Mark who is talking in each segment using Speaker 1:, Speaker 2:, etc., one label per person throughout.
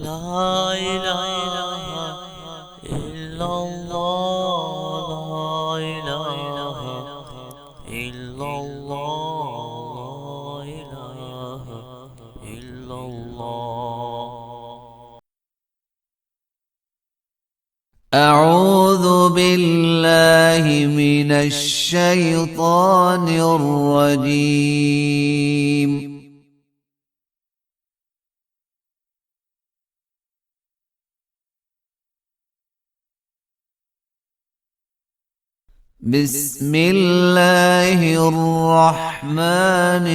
Speaker 1: لا إله إلا الله، لا إله إلا الله، لا إله إلا الله.
Speaker 2: أعوذ بالله من الشيطان الرجيم. بسم الله الرحمن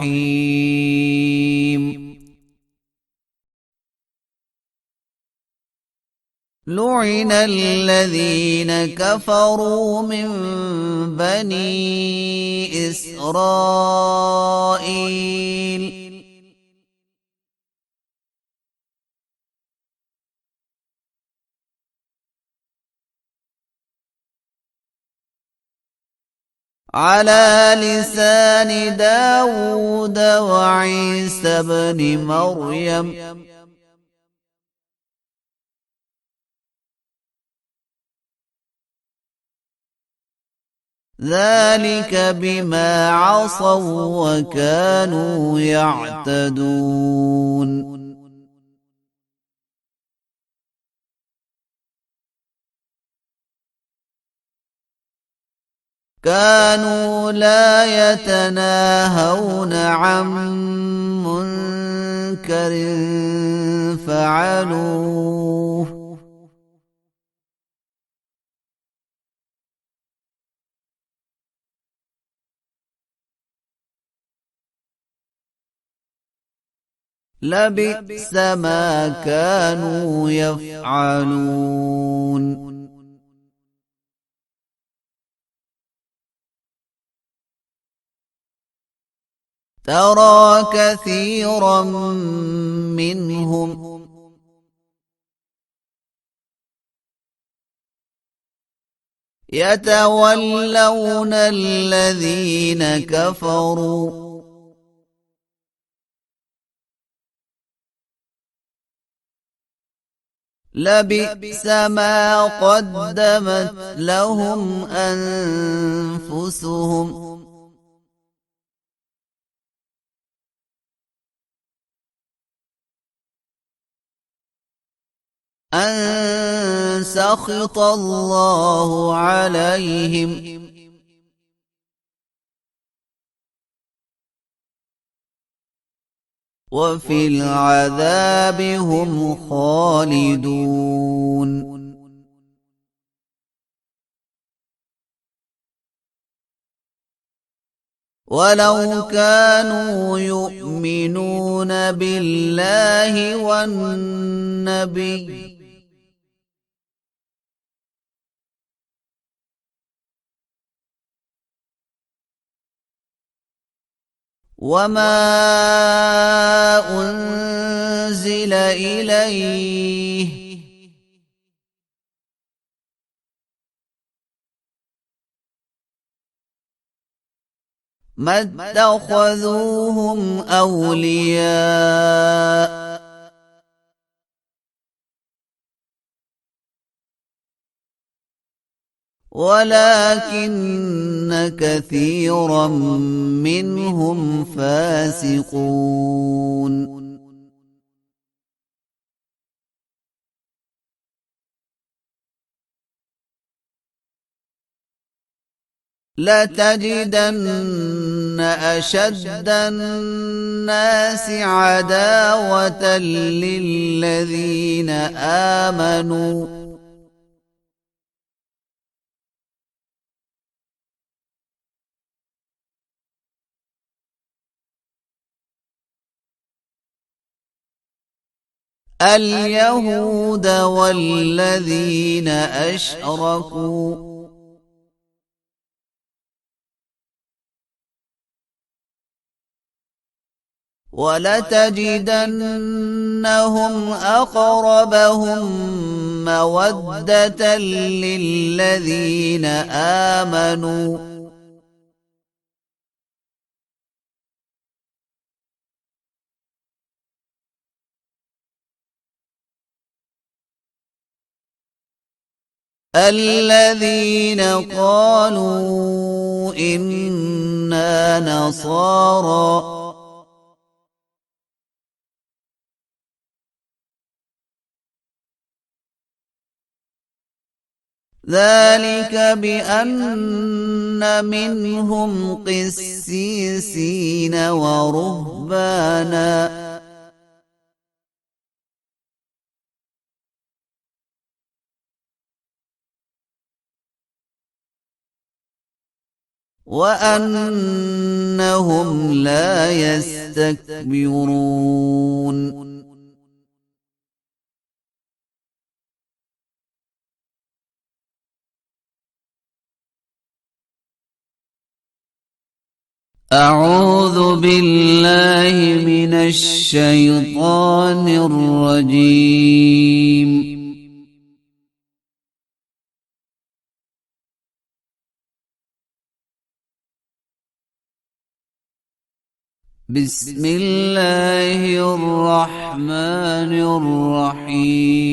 Speaker 2: الرحيم. لعن الذين كفروا من بني إسرائيل على لسان داود وعيسى بن مريم ذلك بما عصوا وكانوا يعتدون. كانوا لا يتناهون عن منكر فعلوه لبئس ما كانوا يفعلون. ترى كثيرا منهم يتولون الذين كفروا لبئس ما قدمت لهم أنفسهم أن سخط الله عليهم وفي العذاب هم خالدون. ولو كانوا يؤمنون بالله والنبي وما أنزل إليه ما اتخذوهم أولياء ولكن كثيرا منهم فاسقون. لتجدن أشد الناس عداوة للذين آمنوا اليهود والذين أشركوا ولتجدنهم أقربهم مودة للذين آمنوا الذين قالوا إنا نصارى ذلك بأن منهم قسيسين ورهبانا وأنهم لا يستكبرون أعوذ بالله من الشيطان الرجيم بسم الله الرحمن الرحيم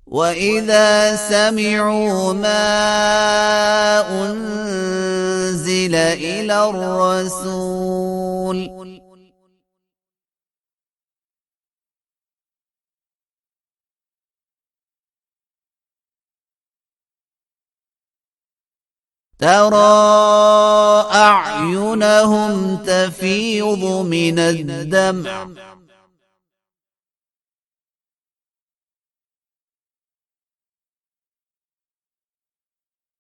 Speaker 2: وإذا سمعوا ما أنزل إلى الرسول ترى أعينهم تفيض من الدمع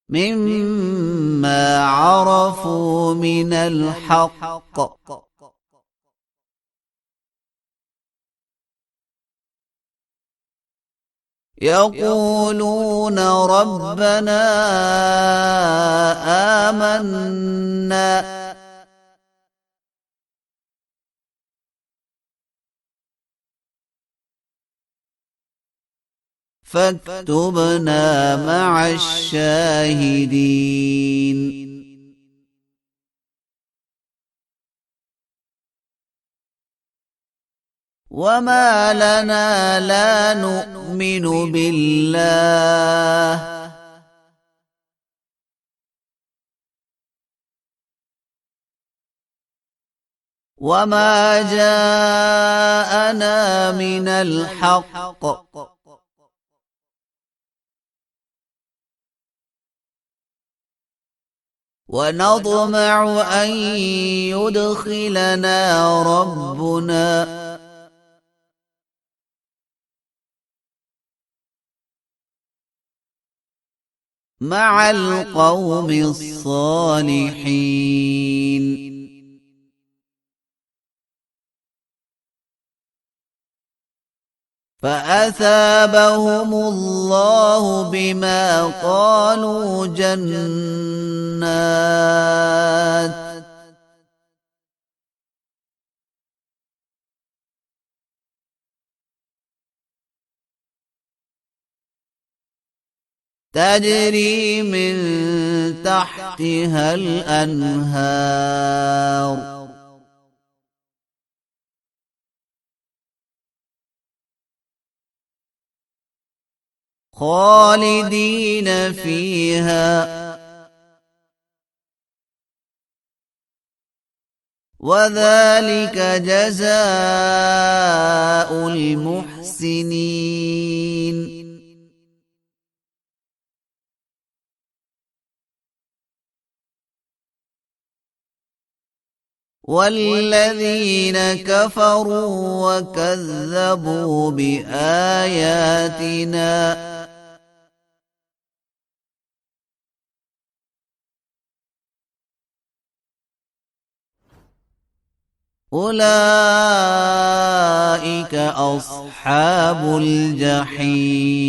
Speaker 2: مما عرفوا من الحق يقولون ربنا آمنا فاكتبنا مع الشاهدين وما لنا لا نؤمن بالله وما جاءنا من الحق ونطمع أن يدخلنا ربنا مع القوم الصالحين فأثابهم الله بما قالوا جنات تجري من تحتها الأنهار خالدين فيها وذلك جزاء المحسنين والذين كفروا وكذبوا بآياتنا أولئك أصحاب الجحيم